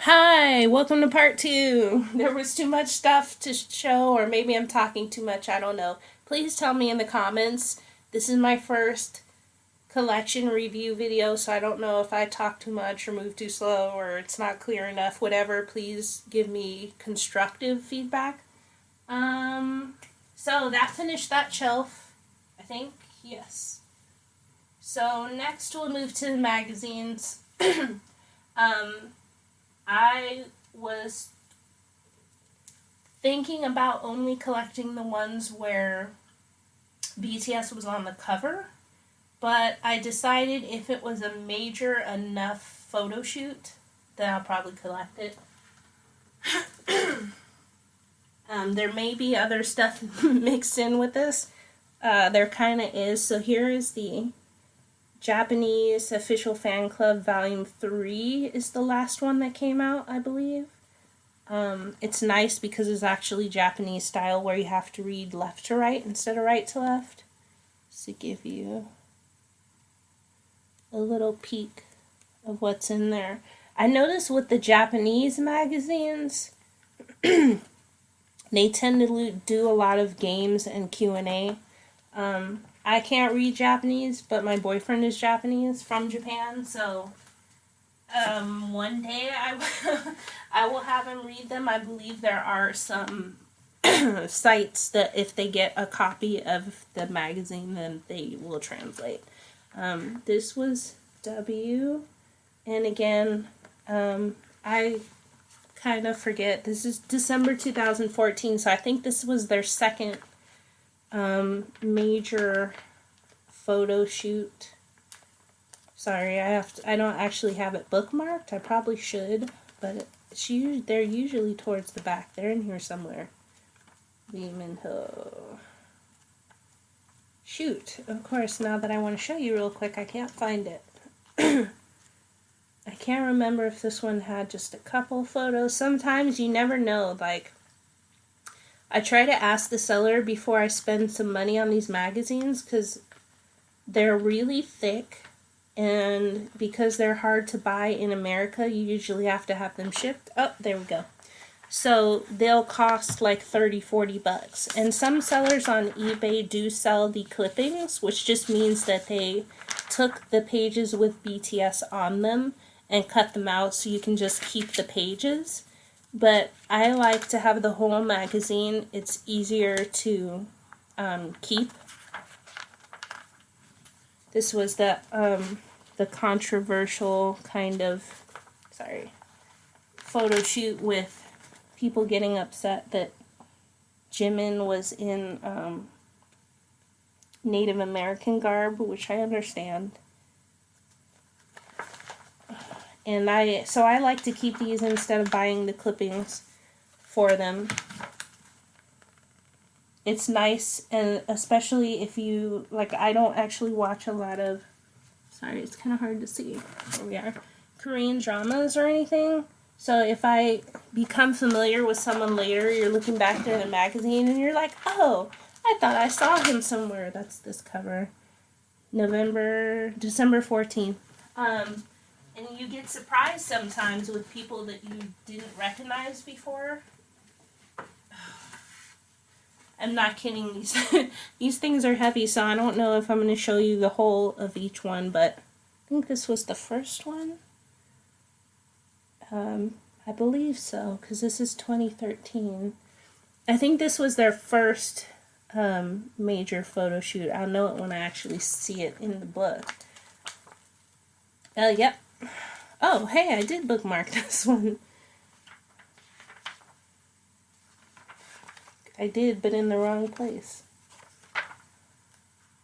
Hi, welcome to part two. There was too much stuff to show, or maybe I'm talking too much, I don't know. Please tell me in the comments. This is my first collection review video, so I don't know if I talk too much or move too slow or it's not clear enough. Whatever, please give me constructive feedback. So that finished that shelf, I think. Yes. So next we'll move to the magazines. I was thinking about only collecting the ones where BTS was on the cover, but I decided if it was a major enough photo shoot, then I'll probably collect it. There may be other stuff mixed in with this. There kind of is. So here is the Japanese Official Fan Club Volume 3 is the last one that came out, I believe. It's nice because it's actually Japanese style where you have to read left to right instead of right to left. To give you a little peek of what's in there. I noticed with the Japanese magazines, they tend to do a lot of games and Q&A. I can't read Japanese, but my boyfriend is Japanese from Japan, so one day I will have him read them. I believe there are some sites that if they get a copy of the magazine, then they will translate. This was W, and again, I kind of forget. This is December 2014, so I think this was their second major photo shoot. Sorry, I don't actually have it bookmarked. I probably should, but they're usually towards the back. They're in here somewhere. Lee Min-ho. Shoot, of course, now that I want to show you real quick, I can't find it. I can't remember if this one had just a couple photos. Sometimes you never know, like, I try to ask the seller before I spend some money on these magazines because they're really thick, and because they're hard to buy in America, you usually have to have them shipped. Oh, there we go. So they'll cost like $30-40. And some sellers on eBay do sell the clippings, which just means that they took the pages with BTS on them and cut them out so you can just keep the pages. But I like to have the whole magazine. It's easier to keep. This was the controversial kind of, photo shoot with people getting upset that Jimin was in Native American garb, which I understand. And so I like to keep these instead of buying the clippings for them. It's nice, and especially if you, I don't actually watch a lot of, it's kind of hard to see, there we are, Korean dramas or anything. So if I become familiar with someone later, you're looking back through the magazine and you're like, oh, I thought I saw him somewhere. That's this cover. December 14th. And you get surprised sometimes with people that you didn't recognize before. I'm not kidding. These things are heavy, so I don't know if I'm going to show you the whole of each one, but I think this was the first one. I believe so, because this is 2013. I think this was their first major photo shoot. I'll know it when I actually see it in the book. Yep. Oh, hey, I did bookmark this one. I did, but in the wrong place.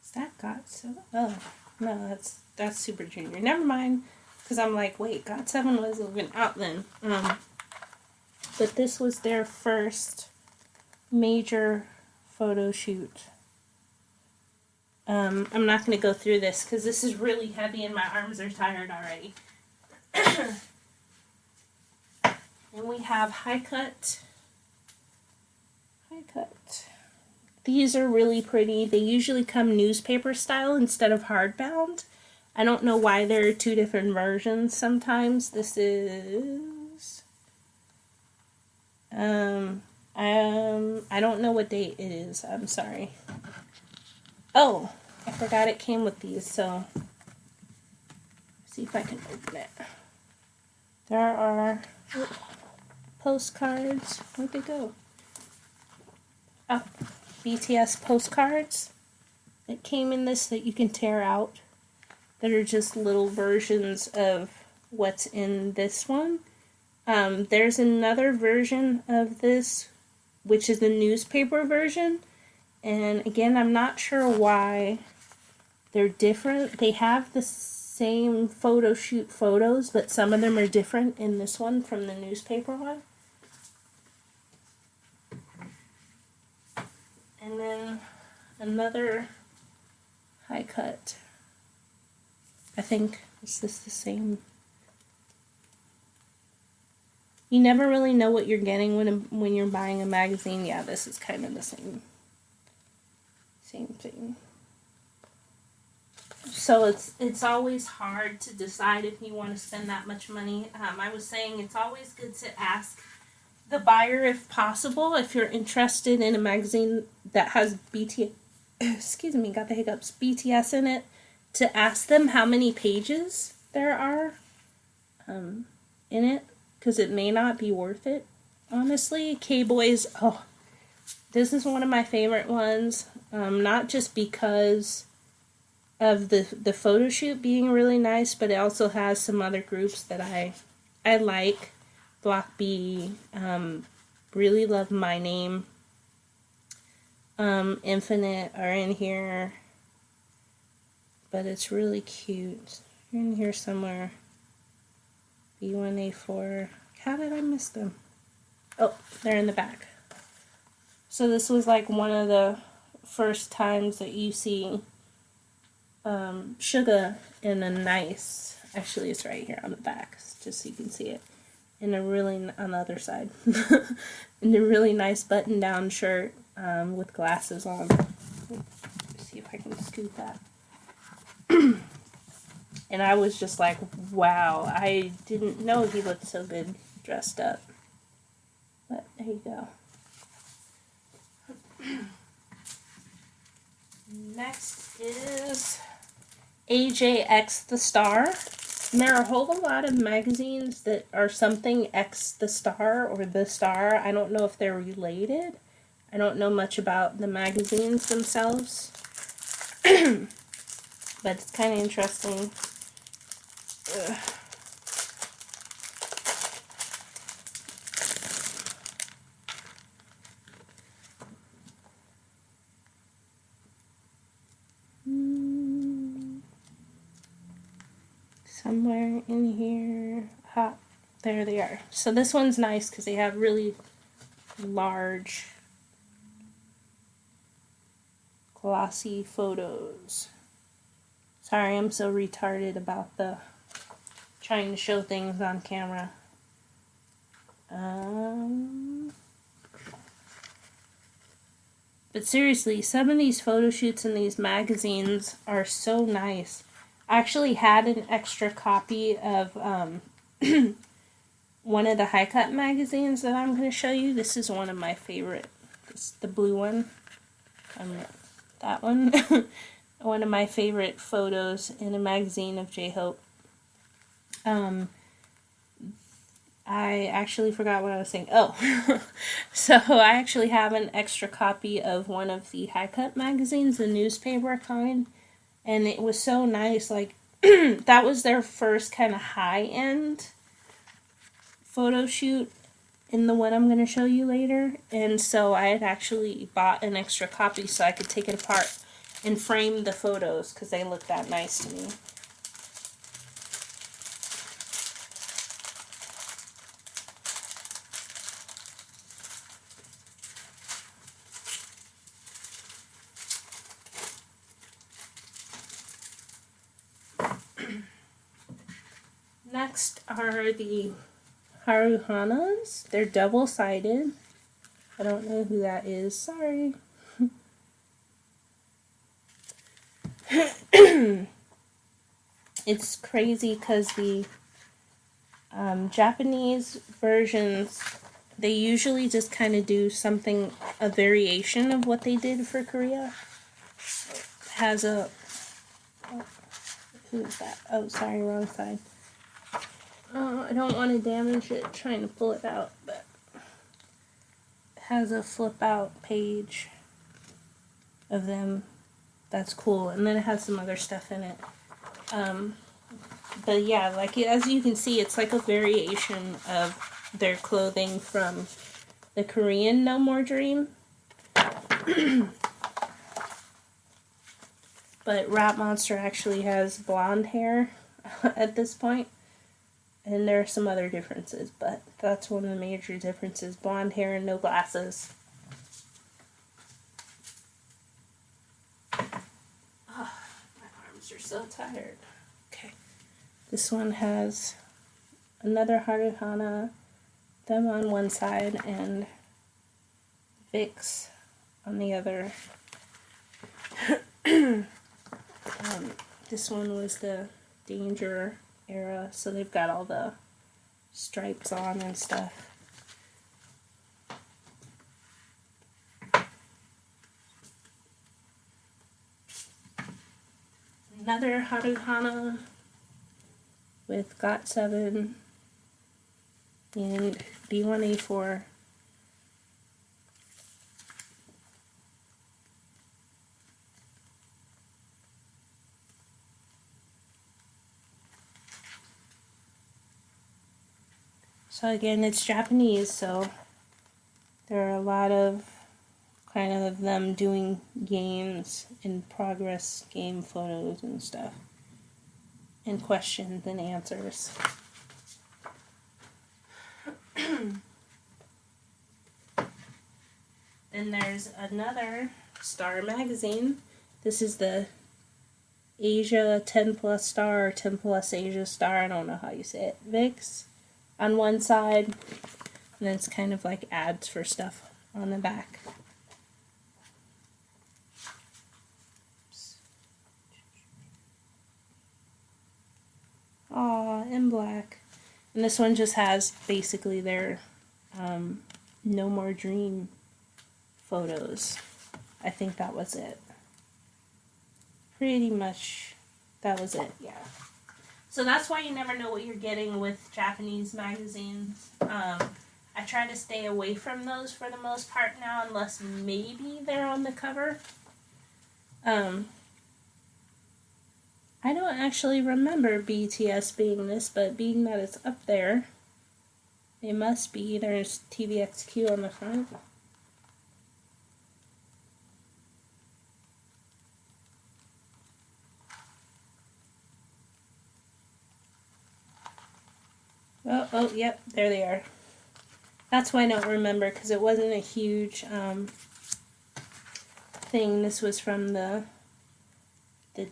Is that GOT7? Oh, no, that's Super Junior. Never mind, because I'm like, wait, GOT7 wasn't even out then. But this was their first major photo shoot. I'm not going to go through this because this is really heavy and my arms are tired already. And we have high cut. These are really pretty. They usually come newspaper style instead of hardbound. I don't know why there are two different versions sometimes. This is I don't know what date it is. I'm sorry. Oh, I forgot it came with these, so see if I can open it. There are postcards. Where'd they go? Oh, BTS postcards. It came in this that you can tear out. That are just little versions of what's in this one. There's another version of this, which is the newspaper version. And again, I'm not sure why they're different. They have the same photo shoot photos, but some of them are different in this one from the newspaper one. And then another high cut. I think, is this the same? You never really know what you're getting when you're buying a magazine. Yeah, this is kind of the same thing. So it's always hard to decide if you want to spend that much money. I was saying it's always good to ask the buyer if possible, if you're interested in a magazine that has excuse me, got the hiccups, BTS in it, to ask them how many pages there are in it, because it may not be worth it, honestly. K-Boys, oh, this is one of my favorite ones, not just because of the photo shoot being really nice, but it also has some other groups that I like. Block B, really love My Name, Infinite are in here, but it's really cute. They're in here somewhere. B1A4. How did I miss them? Oh, they're in the back. So this was like one of the first times that you see Suga in a nice, actually it's right here on the back, just so you can see it, in a really, on the other side, in a really nice button-down shirt with glasses on. Let's see if I can scoot that. And I was just like, wow, I didn't know he looked so good dressed up. But there you go. Next is AJX the Star. And there are a whole lot of magazines that are something X the Star or the Star. I don't know if they're related. I don't know much about the magazines themselves. But it's kind of interesting. Ugh. Somewhere in here. Ha, there they are. So this one's nice because they have really large, glossy photos. Sorry, I'm so retarded about the trying to show things on camera. But seriously, some of these photo shoots in these magazines are so nice. I actually had an extra copy of one of the high cut magazines that I'm going to show you. This is one of my favorite. This is the blue one. That one. One of my favorite photos in a magazine of J-Hope. I actually forgot what I was saying. Oh, so I actually have an extra copy of one of the high cut magazines, the newspaper kind, and it was so nice. Like, that was their first kind of high end photo shoot in the one I'm going to show you later, and so I had actually bought an extra copy so I could take it apart and frame the photos because they look that nice to me. Next are the Haruhanas. They're double-sided. I don't know who that is. Sorry. It's crazy because the Japanese versions, they usually just kind of do something, a variation of what they did for Korea. Has a, oh, who's that? Oh, sorry, wrong side. I don't want to damage it trying to pull it out, but it has a flip out page of them. That's cool. And then it has some other stuff in it. But yeah, like as you can see, it's like a variation of their clothing from the Korean No More Dream. But Rap Monster actually has blonde hair at this point. And there are some other differences, but that's one of the major differences. Blonde hair and no glasses. Oh, my arms are so tired. Okay. This one has another Haruhana, them on one side, and Vicks on the other. This one was the Danger era, so they've got all the stripes on and stuff. Another Haruhana with GOT7 and B1A4. So again, it's Japanese, so there are a lot of kind of them doing games in progress, game photos and stuff, and questions and answers. Then there's another Star magazine. This is the Asia 10 Plus Star, or 10 Plus Asia Star, I don't know how you say it, Vicks on one side, and then it's kind of like ads for stuff on the back. Aw, in black. And this one just has basically their No More Dream photos. I think that was it. Pretty much that was it, yeah. So that's why you never know what you're getting with Japanese magazines. I try to stay away from those for the most part now, unless maybe they're on the cover. I don't actually remember BTS being this, but being that it's up there, it must be. There's TVXQ on the front. Oh, yep, there they are. That's why I don't remember, because it wasn't a huge thing. This was from the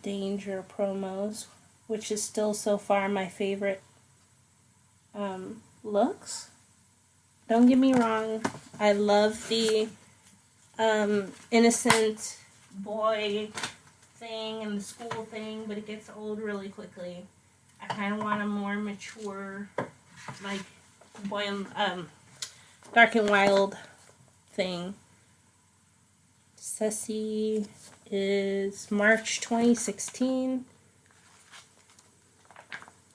Danger promos, which is still so far my favorite looks. Don't get me wrong, I love the innocent boy thing and the school thing, but it gets old really quickly. I kind of want a more mature, like, boy, Dark and Wild thing. Ceci is March 2016.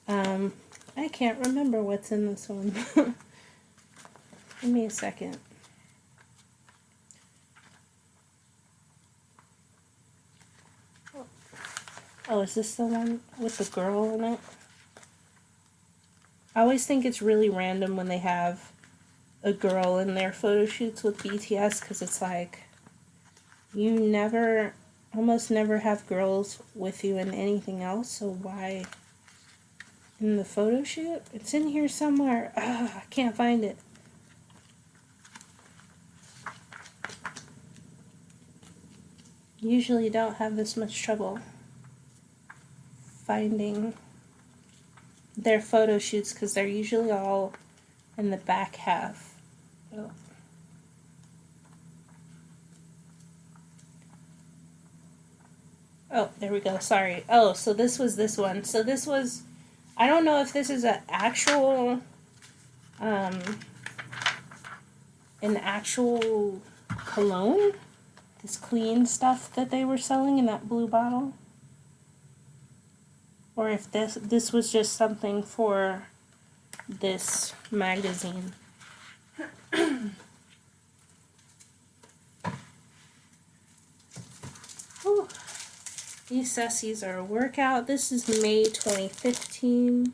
I can't remember what's in this one. Give me a second. Oh, is this the one with the girl in it? I always think it's really random when they have a girl in their photo shoots with BTS, because it's like, you almost never have girls with you in anything else, so why in the photo shoot? It's in here somewhere. Ugh, I can't find it. Usually don't have this much trouble finding their photo shoots, because they're usually all in the back half. Oh. Oh, there we go. Sorry. Oh, so this was this one. So this was, I don't know if this is an actual an actual cologne, this clean stuff that they were selling in that blue bottle, or if this was just something for this magazine. Whew. These Cessies are a workout. This is May 2015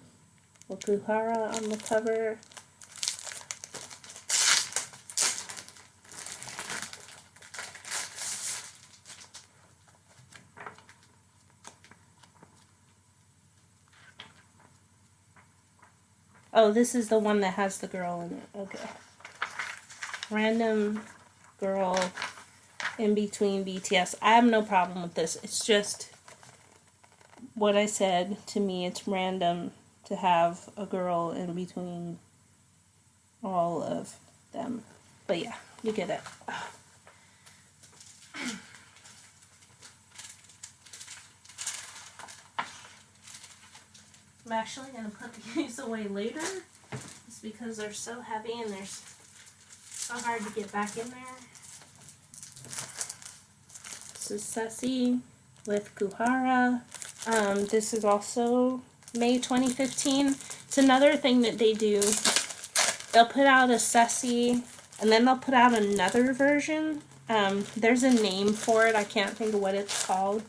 with Buhara on the cover. Oh, this is the one that has the girl in it. Okay. Random girl in between BTS. I have no problem with this. It's just what I said. To me, it's random to have a girl in between all of them. But yeah, you get it. I'm actually going to put these away later. It's because they're so heavy and they're so hard to get back in there. This is Cessi with Kuhara. This is also May 2015. It's another thing that they do. They'll put out a Cessi and then they'll put out another version. There's a name for it. I can't think of what it's called.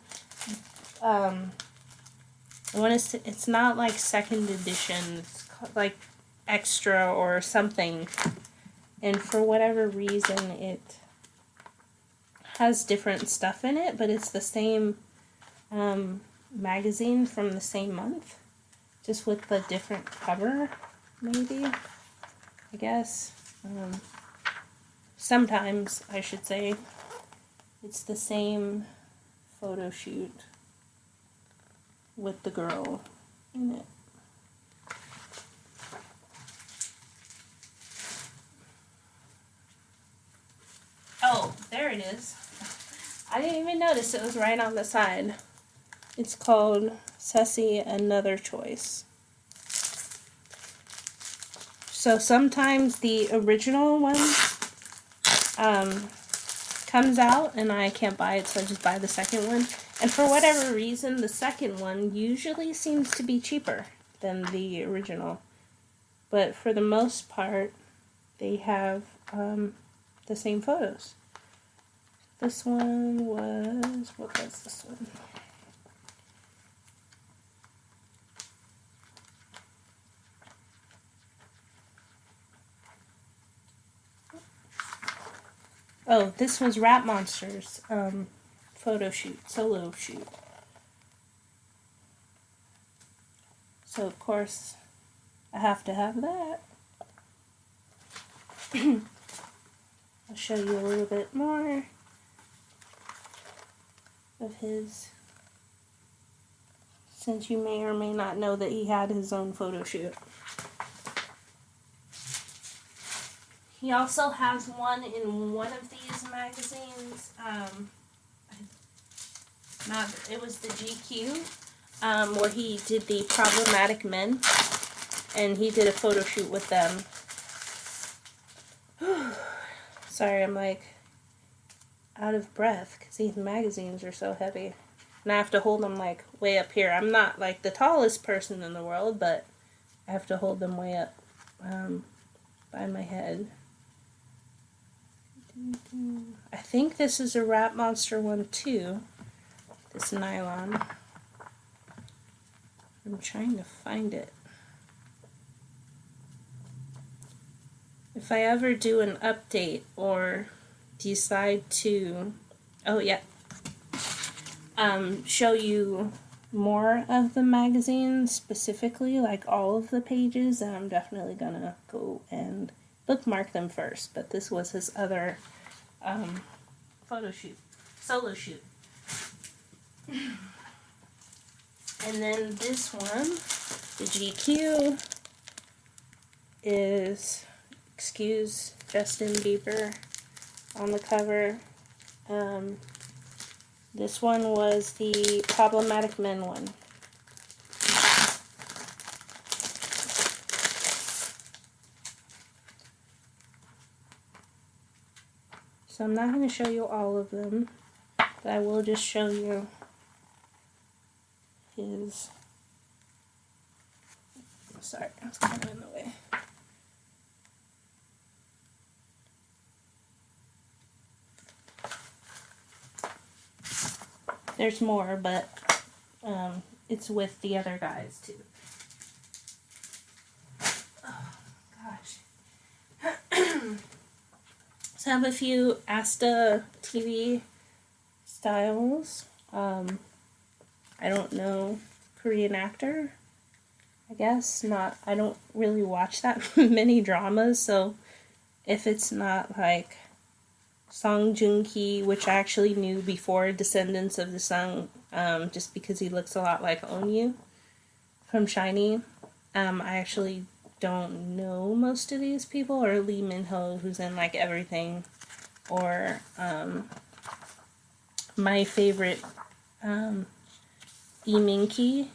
It's not like second edition. It's like extra or something. And for whatever reason, it has different stuff in it, but it's the same magazine from the same month, just with the different cover, maybe, I guess. Sometimes, I should say, it's the same photo shoot with the girl in it. Oh, there it is. I didn't even notice it was right on the side. It's called Cessi Another Choice. So sometimes the original one comes out and I can't buy it, so I just buy the second one. And for whatever reason, the second one usually seems to be cheaper than the original. But for the most part, they have the same photos. This one was, what was this one? Oh, this was Rap Monster's photo shoot, solo shoot. So of course, I have to have that. I'll show you a little bit more of his, since you may or may not know that he had his own photo shoot. He also has one in one of these magazines. It was the GQ, where he did the Problematic Men, and he did a photo shoot with them. Sorry, I'm like out of breath because these magazines are so heavy. And I have to hold them like way up here. I'm not like the tallest person in the world, but I have to hold them way up by my head. I think this is a Rap Monster one too. This nylon. I'm trying to find it. If I ever do an update or decide to, show you more of the magazine specifically, like all of the pages, then I'm definitely gonna go and bookmark them first. But this was his other photo shoot, solo shoot. And then this one, the GQ, is, excuse Justin Bieber on the cover. This one was the Problematic Men one. So I'm not going to show you all of them, but I will just show you his... Sorry, I was kind of in the way. There's more, but it's with the other guys too. Oh, gosh. So I have a few Asta TV styles. I don't know, Korean actor, I guess. I don't really watch that many dramas, so if it's not like Song Joong-ki, which I actually knew before Descendants of the Sun, just because he looks a lot like Onyu from SHINee. I actually don't know most of these people, or Lee Min-ho, who's in like everything, or my favorite, Lee Min-ki.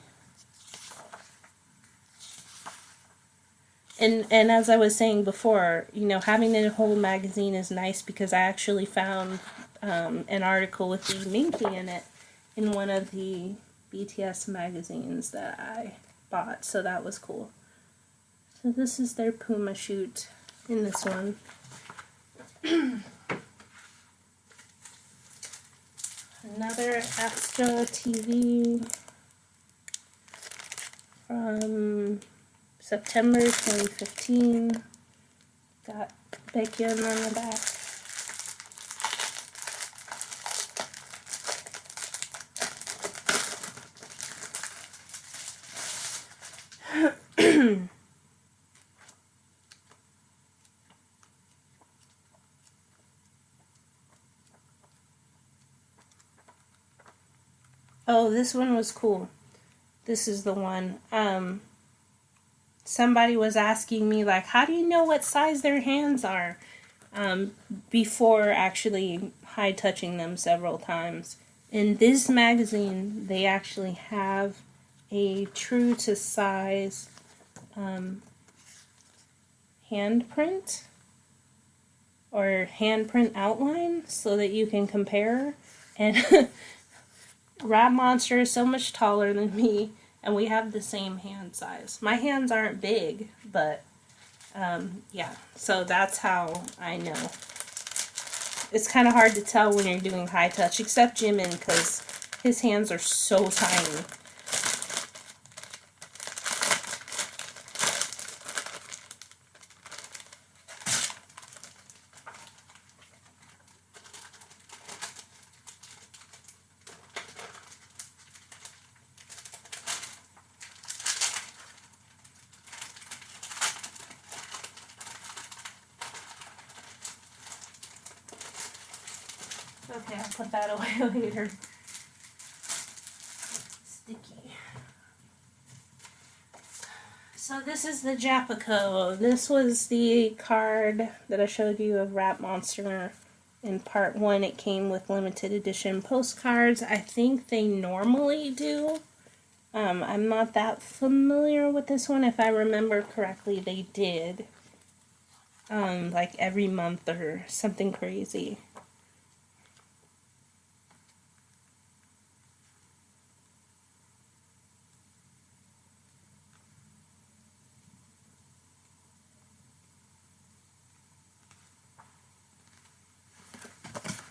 And as I was saying before, you know, having the whole magazine is nice because I actually found an article with Lee Min-ki in it in one of the BTS magazines that I bought, so that was cool. So this is their Puma shoot in this one. Another Asta TV from September 2015. Got Baekhyun on the back. Oh, this one was cool. This is the one. Somebody was asking me, like, how do you know what size their hands are? Before actually high-touching them several times. In this magazine, they actually have a true-to-size handprint or handprint outline so that you can compare. And Rap Monster is so much taller than me, and we have the same hand size. My hands aren't big, but yeah, so that's how I know. It's kind of hard to tell when you're doing high touch, except Jimin, because his hands are so tiny. Okay, I'll put that away later. Sticky. So this is the Japico. This was the card that I showed you of Rap Monster. In part 1, it came with limited edition postcards. I think they normally do. I'm not that familiar with this one. If I remember correctly, they did. Like every month or something crazy.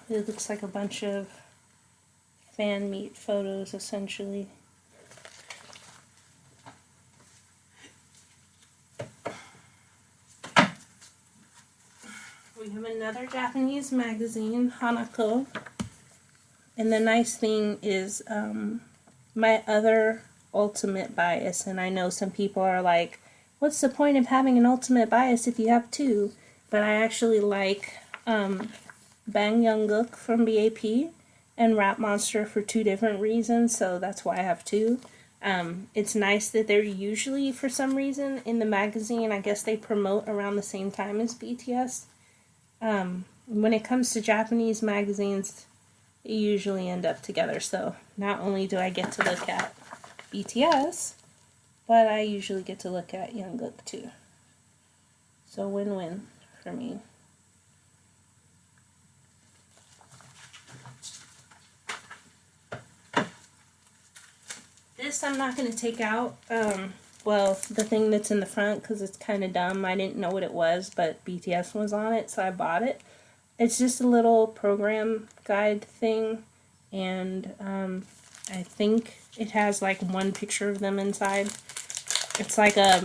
It looks like a bunch of fan meet photos, essentially. We have another Japanese magazine, Hanako. And the nice thing is my other ultimate bias, and I know some people are like, what's the point of having an ultimate bias if you have two? But I actually like Bang Young-gook from BAP and Rap Monster for two different reasons, so that's why I have two. It's nice that they're usually, for some reason, in the magazine. I guess they promote around the same time as BTS. When it comes to Japanese magazines, they usually end up together, so not only do I get to look at BTS, but I usually get to look at Young-gook too. So win-win for me. This I'm not going to take out. Well, the thing that's in the front, because it's kind of dumb. I didn't know what it was, but BTS was on it, so I bought it. It's just a little program guide thing, and I think it has like one picture of them inside. It's like a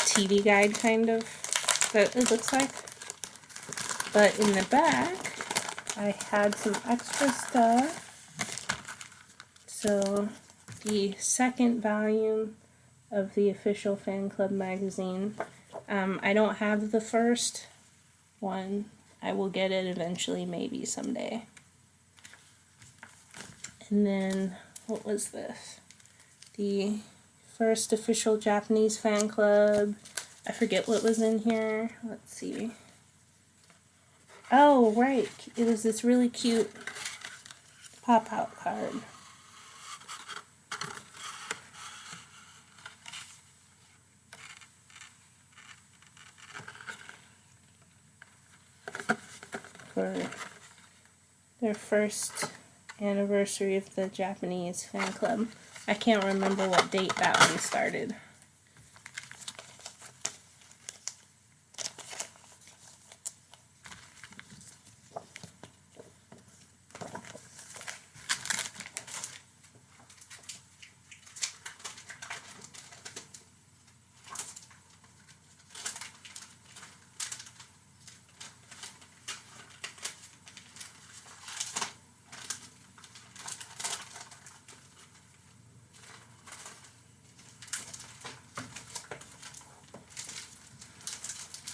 TV guide kind of, that it looks like. But in the back, I had some extra stuff. So, the second volume of the official fan club magazine. I don't have the first one. I will get it eventually, maybe someday. And then, what was this? The first official Japanese fan club. I forget what was in here. Let's see. Oh, right. It was this really cute pop-out card. For their first anniversary of the Japanese fan club. I can't remember what date that one started.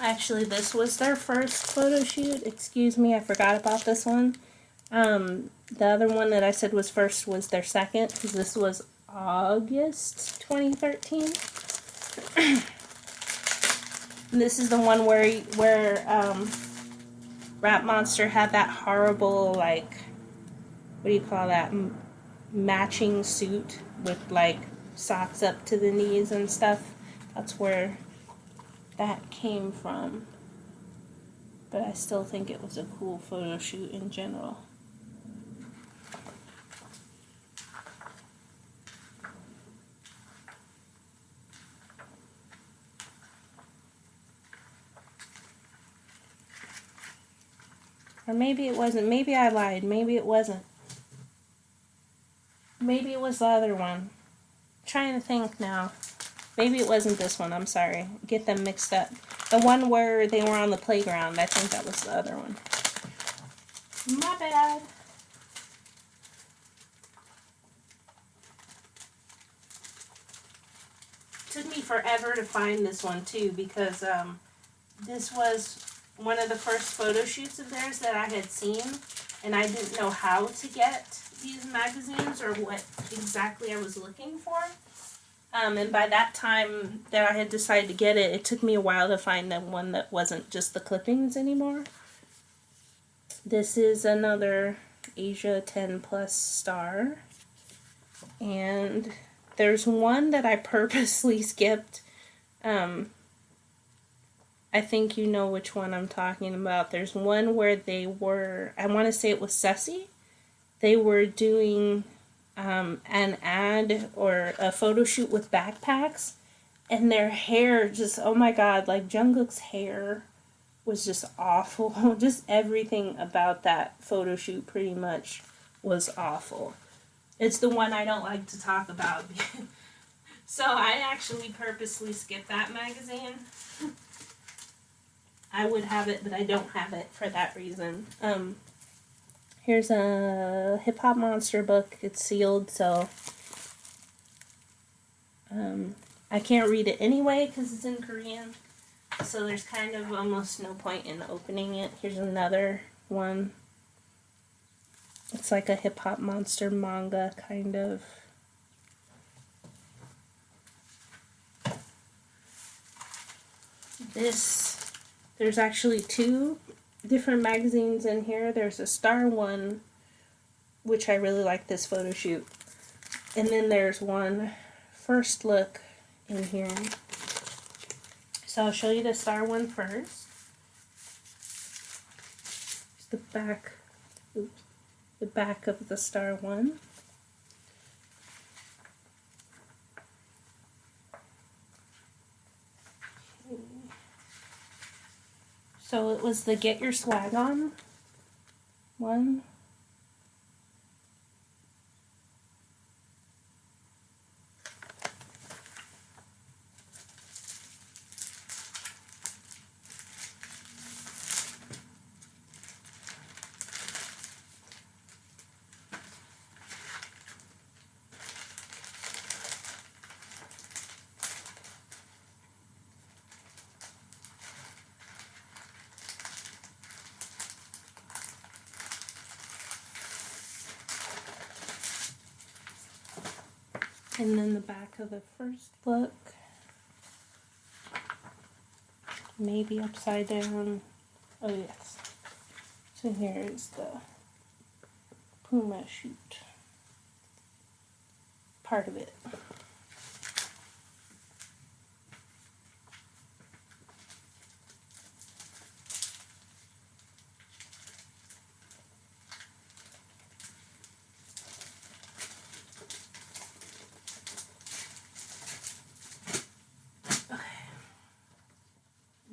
Actually, this was their first photo shoot. Excuse me, I forgot about this one. The other one that I said was first was their second, because this was August 2013. This is the one where Rap Monster had that horrible, like, what do you call that, matching suit with, like, socks up to the knees and stuff. That's where that came from. But I still think it was a cool photo shoot in general. Or maybe it wasn't. Maybe I lied. Maybe it wasn't. Maybe it was the other one. I'm trying to think now. Maybe it wasn't this one. I'm sorry. Get them mixed up. The one where they were on the playground. I think that was the other one. My bad. Took me forever to find this one too, because this was one of the first photo shoots of theirs that I had seen, and I didn't know how to get these magazines or what exactly I was looking for. And by that time that I had decided to get it, it took me a while to find the one that wasn't just the clippings anymore. This is another Asia 10 Plus star. And there's one that I purposely skipped. I think you know which one I'm talking about. There's one where they were, I want to say it was Ceci. They were doing an ad or a photo shoot with backpacks, and their hair just, oh my god, like Jungkook's hair was just awful. Just everything about that photo shoot pretty much was awful. It's the one I don't like to talk about. So I actually purposely skipped that magazine. I would have it, but I don't have it for that reason. Here's a Hip Hop Monster book. It's sealed, so I can't read it anyway because it's in Korean. So there's kind of almost no point in opening it. Here's another one. It's like a Hip Hop Monster manga, kind of. There's actually two different magazines in here. There's a star one, which I really like this photo shoot. And then there's one first look in here. So I'll show you the star one first. It's the back, the back of the star one. So it was the Get Your Swag On one. And then the back of the first book, maybe upside down. Oh yes. So here's the Puma shoot part of it.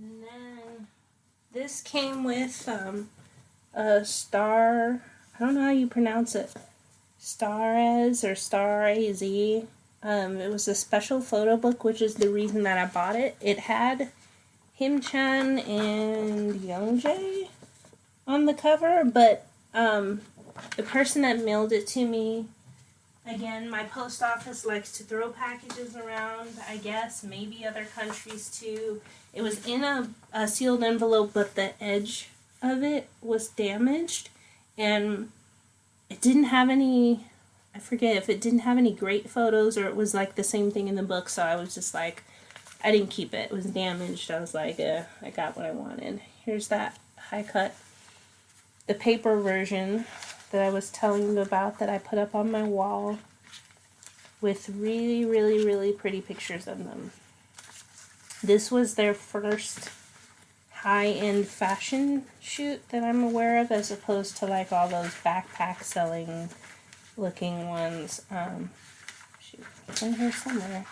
And then this came with a star, I don't know how you pronounce it, Starez or Star-AZ. It was a special photo book, which is the reason that I bought it. It had Him-chan and Youngjae on the cover, but the person that mailed it to me, again, my post office likes to throw packages around, I guess, maybe other countries too. It was in a sealed envelope, but the edge of it was damaged, and it didn't have any, I forget if it didn't have any great photos or it was like the same thing in the book, so I was just like, I didn't keep it. It was damaged. I was like, I got what I wanted. Here's that high cut. The paper version that I was telling you about that I put up on my wall with really, really, really pretty pictures of them. This was their first high-end fashion shoot that I'm aware of, as opposed to like all those backpack selling looking ones. Shoot, it's in here somewhere.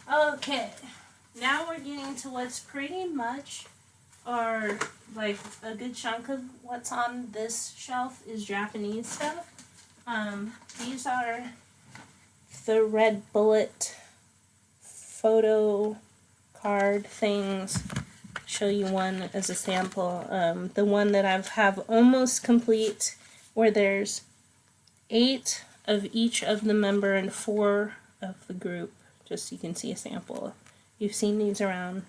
Okay, now we're getting to what's pretty much, or like a good chunk of what's on this shelf is Japanese stuff. These are the red bullet photo card things. Show you one as a sample. The one that I have almost complete, where there's 8 of each of the member and 4 of the group. Just so you can see a sample. You've seen these around.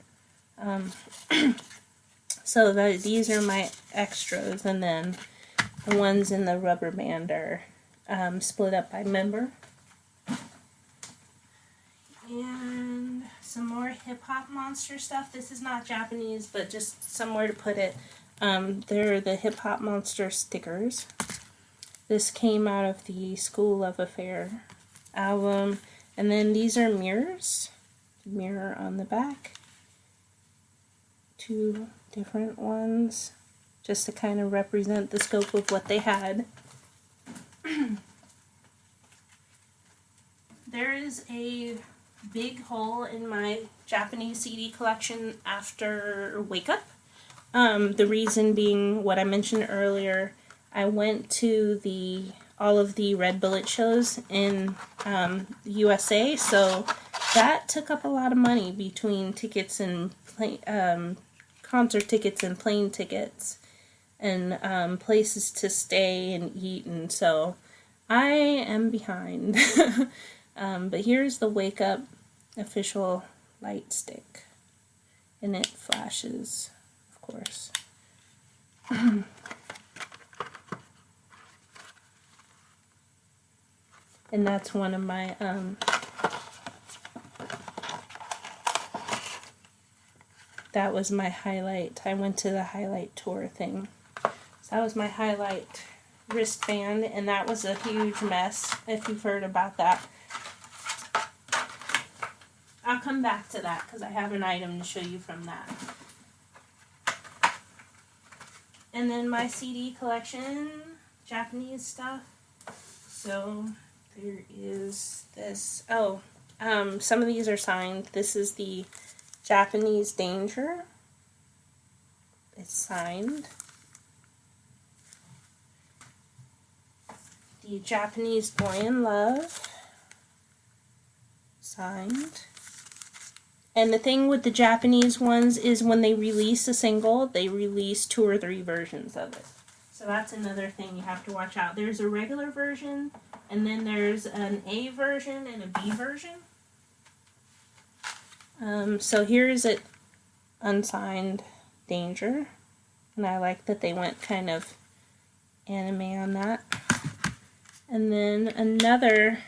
So these are my extras, and then the ones in the rubber band are split up by member. And some more hip-hop monster stuff. This is not Japanese, but just somewhere to put it. They're the hip-hop monster stickers. This came out of the School Love Affair album. And then these are mirrors. Mirror on the back. 2 different ones, just to kind of represent the scope of what they had. There is a big hole in my Japanese CD collection after Wake Up. The reason being what I mentioned earlier. I went to all of the Red Bullet shows in the USA, so that took up a lot of money between tickets and concert tickets and plane tickets and places to stay and eat, and so I am behind. But here's the Wake Up official light stick, and it flashes, of course. And that's one of my that was my highlight. I went to the highlight tour thing. So that was my highlight wristband, and that was a huge mess, if you've heard about that. I'll come back to that because I have an item to show you from that. And then my CD collection, Japanese stuff. So there is this. Oh, some of these are signed. This is the Japanese Danger. It's signed. The Japanese Boy in Love. Signed. And the thing with the Japanese ones is when they release a single, they release 2 or 3 versions of it. So that's another thing you have to watch out. There's a regular version, and then there's an A version and a B version. So here's it unsigned Danger. And I like that they went kind of anime on that. And then another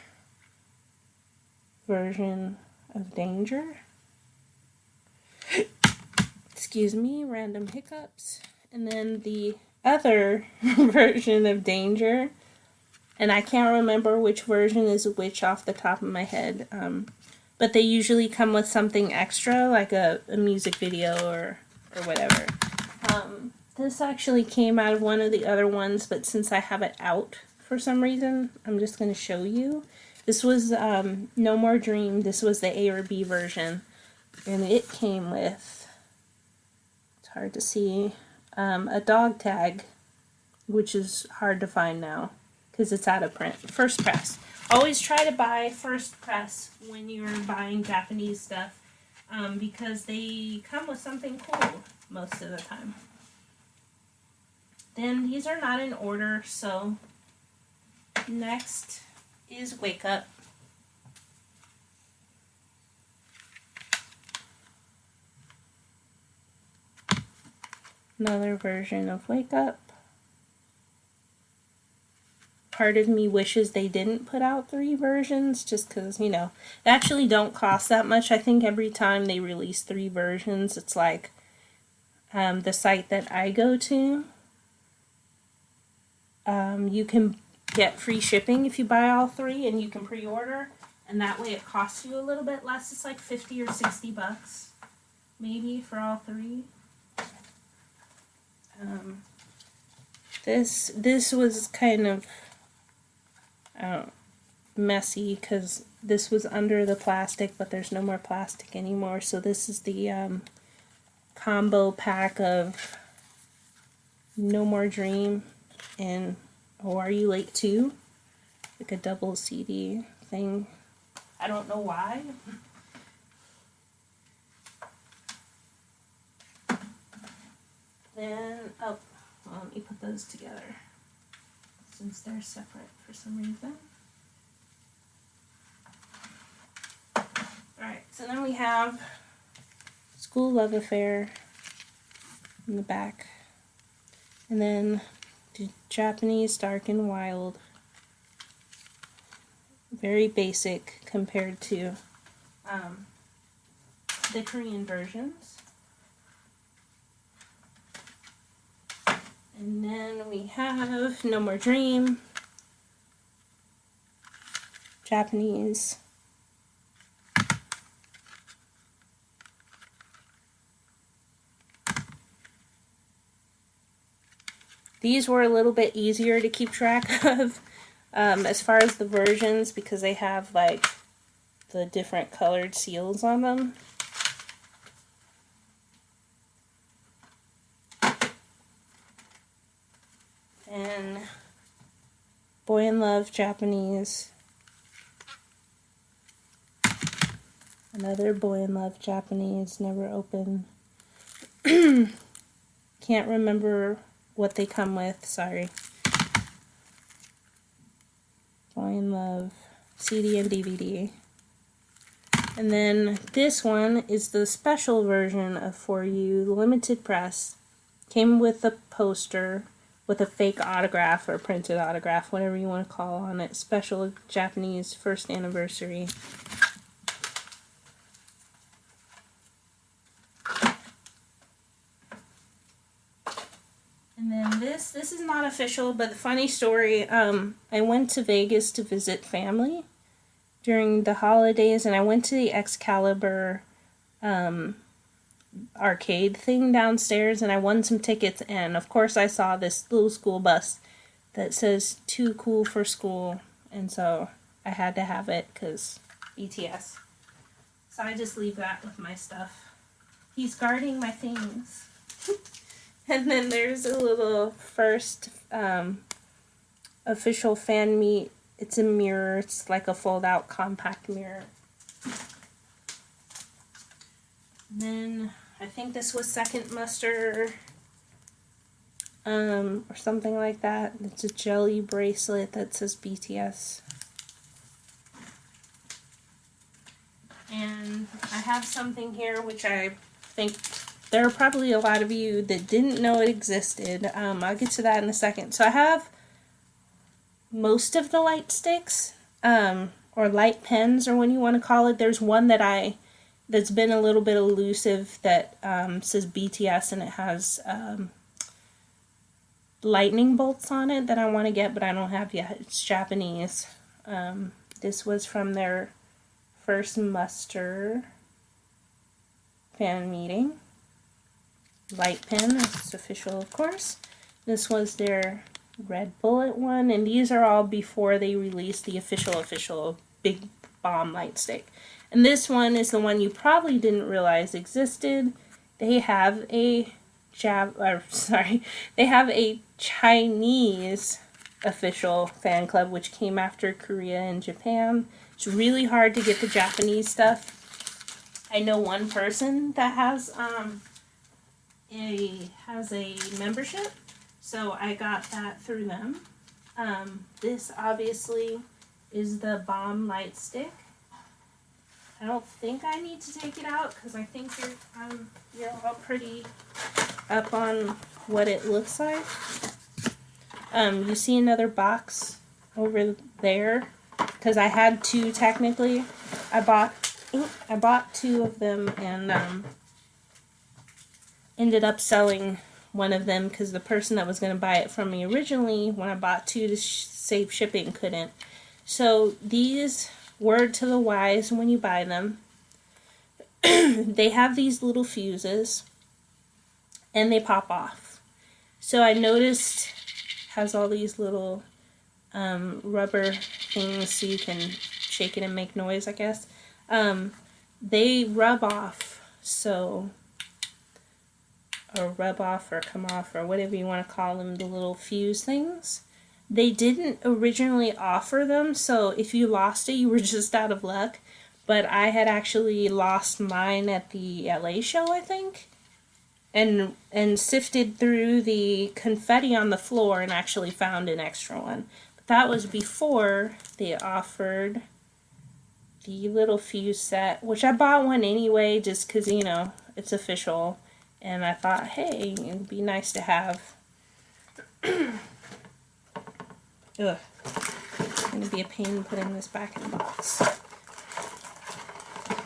version of Danger. Excuse me, random hiccups. And then the other version of Danger. And I can't remember which version is which off the top of my head. But they usually come with something extra, like a music video or whatever. This actually came out of one of the other ones, but since I have it out for some reason, I'm just going to show you. This was No More Dream. This was the A/B version. And it came with, it's hard to see, a dog tag, which is hard to find now because it's out of print. First press. Always try to buy first press when you're buying Japanese stuff because they come with something cool most of the time. Then these are not in order, so next is Wake Up. Another version of Wake Up. Part of me wishes they didn't put out 3 versions just because, you know, they actually don't cost that much. I think every time they release 3 versions, it's like the site that I go to. You can get free shipping if you buy all 3 and you can pre-order. And that way it costs you a little bit less. It's like 50 or 60 bucks maybe for all 3. This was kind of messy because this was under the plastic, but there's no more plastic anymore. So this is the combo pack of No More Dream and Oh Are You Late Too? Like a double CD thing. I don't know why. Then, oh, well, let me put those together since they're separate for some reason. Alright, so then we have School Love Affair in the back. And then the Japanese Dark and Wild. Very basic compared to the Korean versions. And then we have No More Dream, Japanese. These were a little bit easier to keep track of as far as the versions because they have like the different colored seals on them. And Boy in Love, Japanese. Another Boy in Love, Japanese, never open. Can't remember what they come with, sorry. Boy in Love, CD and DVD. And then this one is the special version of For You, the limited press. Came with a poster with a fake autograph or printed autograph, whatever you want to call on it. Special Japanese first anniversary. And then this is not official, but the funny story, I went to Vegas to visit family during the holidays, and I went to the Excalibur arcade thing downstairs, and I won some tickets, and of course I saw this little school bus that says "Too cool for school," and so I had to have it because BTS. So I just leave that with my stuff. He's guarding my things. And then there's a little first official fan meet. It's a mirror. It's like a fold-out compact mirror. And then I think this was second muster or something like that. It's a jelly bracelet that says BTS. And I have something here which I think there are probably a lot of you that didn't know it existed. I'll get to that in a second. So I have most of the light sticks, or light pens, or what you want to call it. There's one that's been a little bit elusive that says BTS, and it has lightning bolts on it that I want to get, but I don't have yet. It's Japanese. This was from their first muster fan meeting. Light pen, it's official, of course. This was their red bullet one, and these are all before they released the official big bomb light stick. And this one is the one you probably didn't realize existed. They have a they have a Chinese official fan club, which came after Korea and Japan. It's really hard to get the Japanese stuff. I know one person that has a membership, so I got that through them. This obviously is the bomb light stick. I don't think I need to take it out because I think you're all pretty up on what it looks like. You see another box over there because I had two technically. I bought two of them and ended up selling one of them because the person that was going to buy it from me originally, when I bought two to save shipping, couldn't. So these, word to the wise when you buy them, they have these little fuses and they pop off. So I noticed has all these little rubber things so you can shake it and make noise, I guess. They rub off, so, or rub off or come off or whatever you want to call them, the little fuse things. They didn't originally offer them, so if you lost it, you were just out of luck. But I had actually lost mine at the LA show, I think, and sifted through the confetti on the floor and actually found an extra one. But that was before they offered the little fuse set, which I bought one anyway just because, you know, it's official. And I thought, hey, it would be nice to have. Ugh. It's going to be a pain putting this back in the box.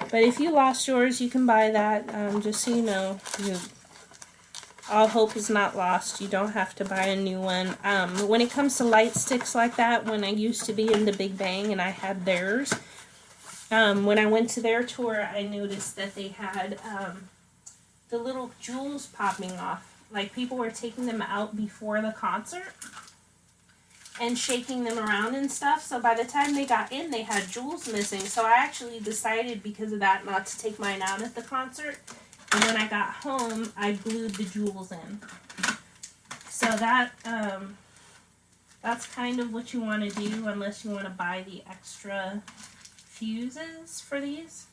But if you lost yours, you can buy that. Just so you know, all hope is not lost. You don't have to buy a new one. When it comes to light sticks like that, when I used to be in the Big Bang and I had theirs, when I went to their tour, I noticed that they had the little jewels popping off. Like, people were taking them out before the concert and shaking them around and stuff. So by the time they got in, they had jewels missing. So I actually decided because of that not to take mine out at the concert. And when I got home, I glued the jewels in. So that that's kind of what you want to do, unless you want to buy the extra fuses for these.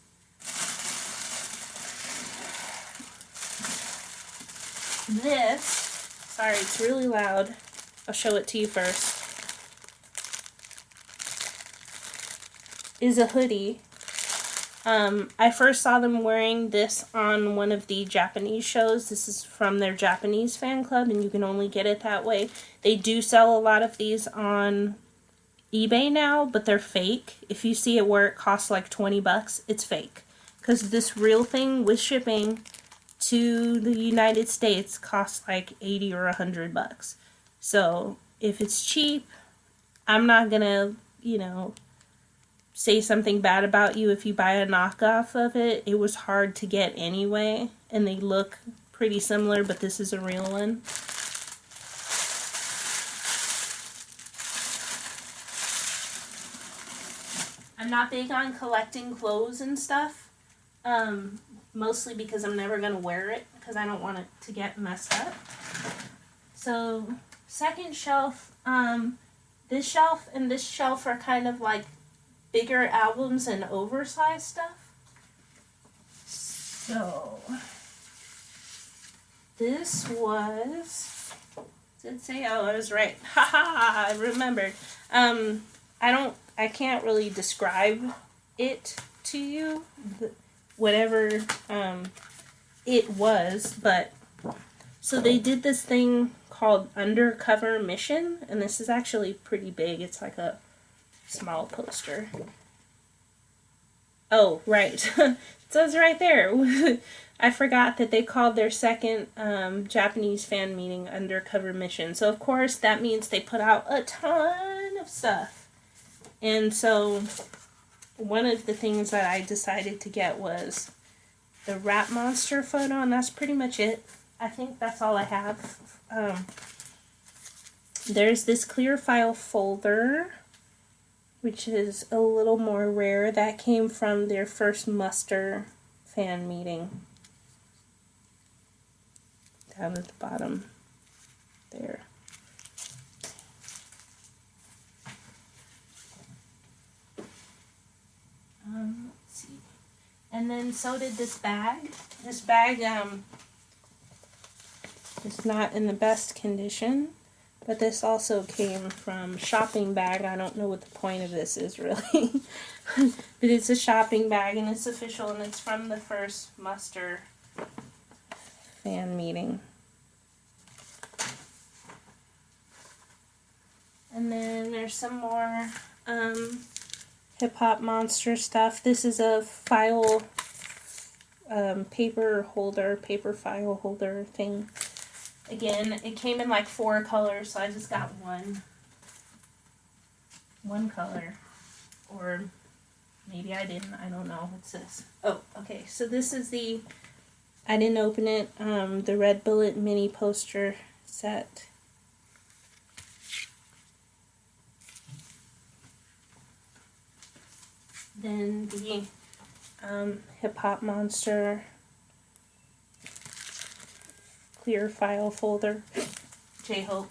This, sorry, it's really loud. I'll show it to you first. Is a hoodie. I first saw them wearing this on one of the Japanese shows. This is from their Japanese fan club, and you can only get it that way. They do sell a lot of these on eBay now, but they're fake. If you see it where it costs like $20, it's fake. Because this real thing with shipping to the United States costs like 80 or $100. So if it's cheap, I'm not gonna, you know, say something bad about you if you buy a knockoff of it. It was hard to get anyway, and they look pretty similar, but this is a real one. I'm not big on collecting clothes and stuff, mostly because I'm never going to wear it because I don't want it to get messed up. So, second shelf, this shelf and this shelf are kind of like bigger albums and oversized stuff. So, this was, did it say? Oh, I was right. Haha, I remembered. I can't really describe it to you, whatever it was, but so they did this thing called Undercover Mission, and this is actually pretty big. It's like a small poster. Oh, right. It says right there. I forgot that they called their second Japanese fan meeting Undercover Mission. So, of course, that means they put out a ton of stuff. And so, one of the things that I decided to get was the Rat Monster photo, and that's pretty much it. I think that's all I have. There's this clear file folder, which is a little more rare. That came from their first muster fan meeting. Down at the bottom there. Let's see. And then so did this bag. This bag is not in the best condition, but this also came from Shopping Bag. I don't know what the point of this is really. But it's a shopping bag and it's official and it's from the first muster fan meeting. And then there's some more Hip Hop Monster stuff. This is a file paper file holder thing. Again, it came in like 4 colors, so I just got one color. Or maybe I didn't, I don't know. What's this? Oh, okay, so this is the, I didn't open it, the Red Bullet mini poster set. Then the Hip Hop Monster clear file folder. J-Hope.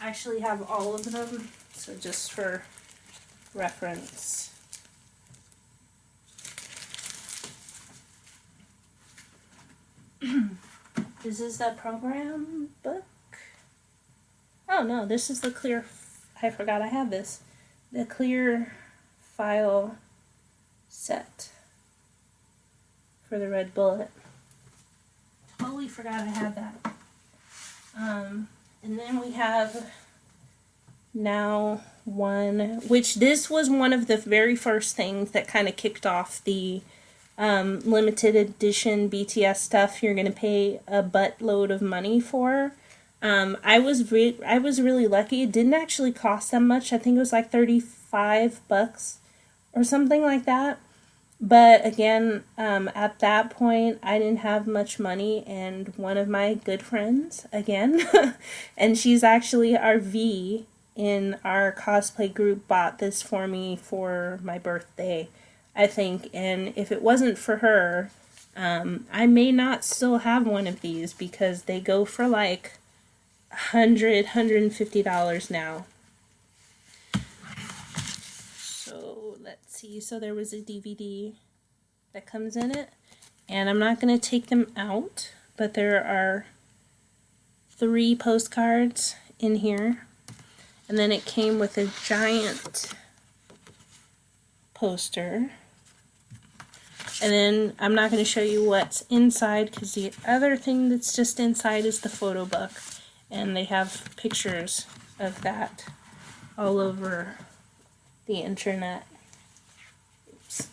I actually have all of them, so just for reference. This is the program book. Oh no, this is the clear, I forgot I had this. The clear file set for the Red Bullet. Totally forgot I had that. And then we have Now One, which this was one of the very first things that kind of kicked off the limited edition BTS stuff you're going to pay a buttload of money for. I was really lucky. It didn't actually cost that much. I think it was like $35 or something like that. But again, at that point, I didn't have much money, and one of my good friends, again, and she's actually our V in our cosplay group, bought this for me for my birthday, I think. And if it wasn't for her, I may not still have one of these because they go for like $150 now. So let's see. So there was a DVD that comes in it, and I'm not going to take them out, but there are 3 postcards in here, and then it came with a giant poster. And then I'm not going to show you what's inside because the other thing that's just inside is the photo book. And they have pictures of that all over the internet. Oops.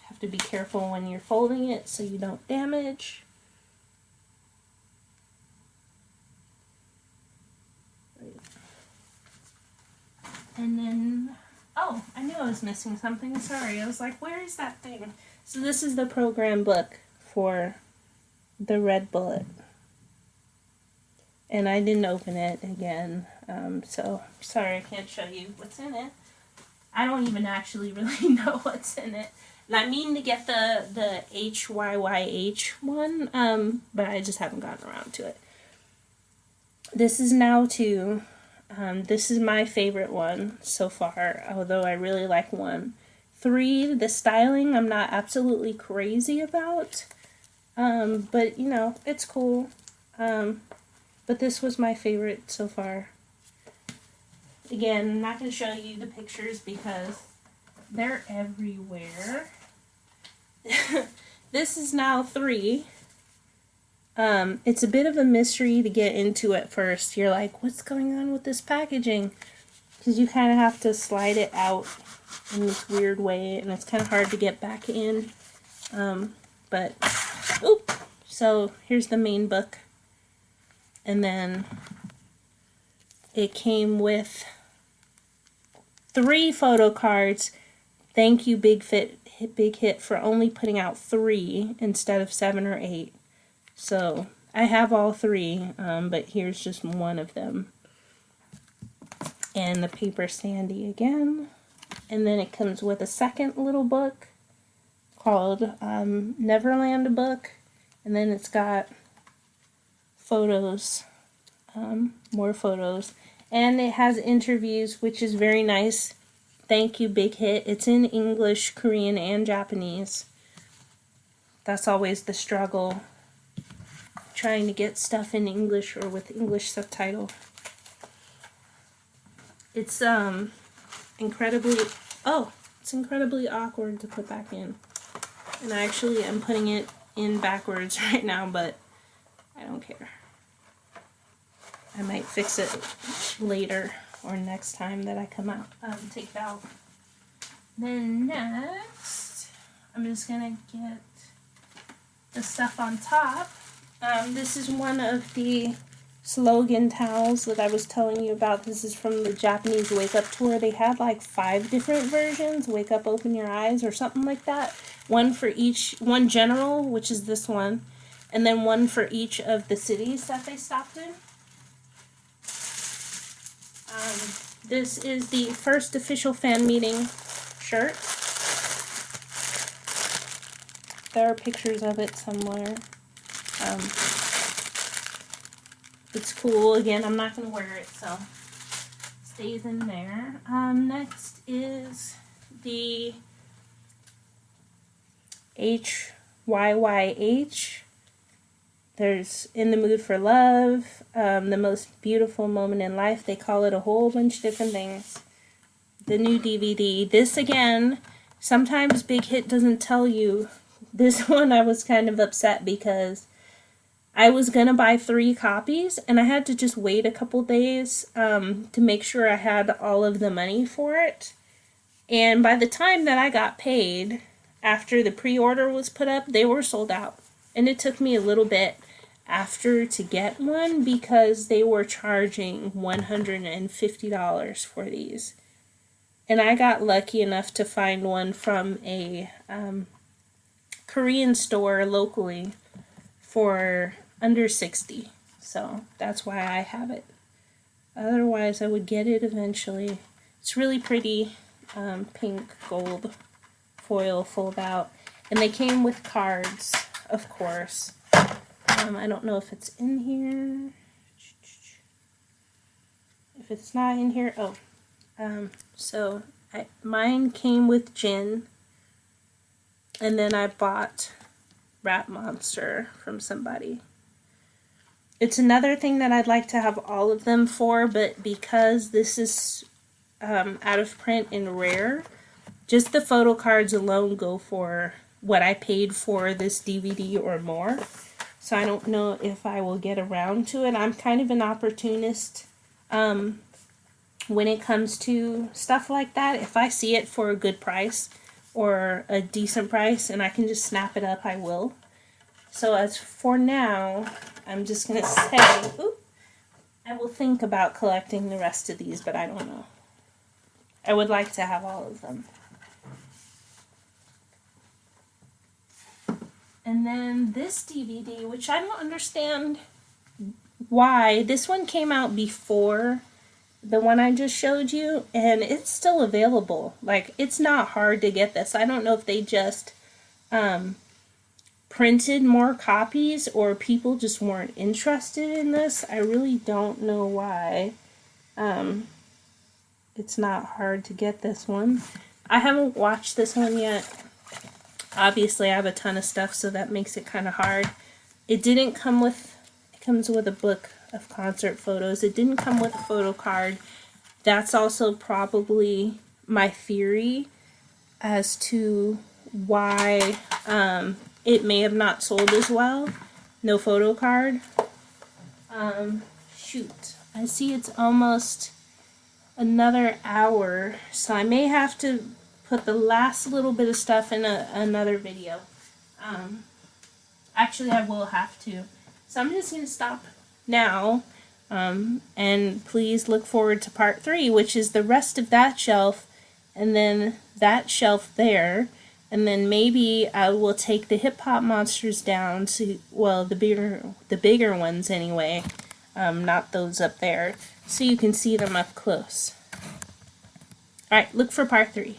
Have to be careful when you're folding it so you don't damage. And then, oh, I knew I was missing something. Sorry, I was like, where is that thing? So this is the program book for the Red Bullet. And I didn't open it again, so sorry I can't show you what's in it. I don't even actually really know what's in it. And I mean to get the HYYH one, but I just haven't gotten around to it. This is now 2. This is my favorite one so far, although I really like 1. 3, the styling I'm not absolutely crazy about, but you know, it's cool. But this was my favorite so far. Again, I'm not going to show you the pictures because they're everywhere. This is now 3. It's a bit of a mystery to get into at first. You're like, what's going on with this packaging? Because you kind of have to slide it out in this weird way, and it's kind of hard to get back in. So here's the main book. And then it came with 3 photo cards. Thank you, Big Hit, for only putting out 3 instead of 7 or 8. So I have all 3, but here's just one of them. And the paper sandy again. And then it comes with a second little book called Neverland book. And then it's got photos, more photos. And it has interviews, which is very nice. Thank you, Big Hit. It's in English, Korean, and Japanese. That's always the struggle, trying to get stuff in English or with English subtitle. It's incredibly awkward to put back in. And I actually am putting it in backwards right now, but I don't care. I might fix it later or next time that I come out, take it out. Then next, I'm just gonna get the stuff on top. This is one of the slogan towels that I was telling you about. This is from the Japanese Wake Up Tour. They had like 5 different versions. Wake Up, Open Your Eyes or something like that. One for each, one general, which is this one, and then one for each of the cities that they stopped in. This is the first official fan meeting shirt. There are pictures of it somewhere. It's cool. Again, I'm not going to wear it, so it stays in there. Next is the HYYH. There's In the Mood for Love, The Most Beautiful Moment in Life. They call it a whole bunch of different things. The new DVD. This, again, sometimes Big Hit doesn't tell you. This one I was kind of upset because I was going to buy 3 copies, and I had to just wait a couple days to make sure I had all of the money for it. And by the time that I got paid, after the pre-order was put up, they were sold out. And it took me a little bit after to get one because they were charging $150 for these. And I got lucky enough to find one from a Korean store locally for under $60. So that's why I have it. Otherwise, I would get it eventually. It's really pretty, pink gold foil fold out. And they came with cards, of course. I don't know if it's in here. If it's not in here, mine came with gin, and then I bought Rat Monster from somebody. It's another thing that I'd like to have all of them for, but because this is out of print and rare, just the photo cards alone go for what I paid for this DVD or more. So I don't know if I will get around to it. I'm kind of an opportunist when it comes to stuff like that. If I see it for a good price or a decent price and I can just snap it up, I will. So as for now, I'm just going to say, I will think about collecting the rest of these, but I don't know. I would like to have all of them. And then this DVD, which I don't understand why. This one came out before the one I just showed you, and it's still available. Like, it's not hard to get this. I don't know if they just printed more copies or people just weren't interested in this. I really don't know why. It's not hard to get this one. I haven't watched this one yet. Obviously, I have a ton of stuff, so that makes it kind of hard. It didn't come with, it comes with a book of concert photos. It didn't come with a photo card. That's also probably my theory as to why it may have not sold as well. No photo card. Shoot. I see it's almost another hour, so I may have to put the last little bit of stuff in another video. Actually, I will have to. So I'm just going to stop now, and please look forward to part 3, which is the rest of that shelf, and then that shelf there, and then maybe I will take the Hip Hop Monsters down to, well, the bigger ones anyway, not those up there, so you can see them up close. Alright, look for part 3.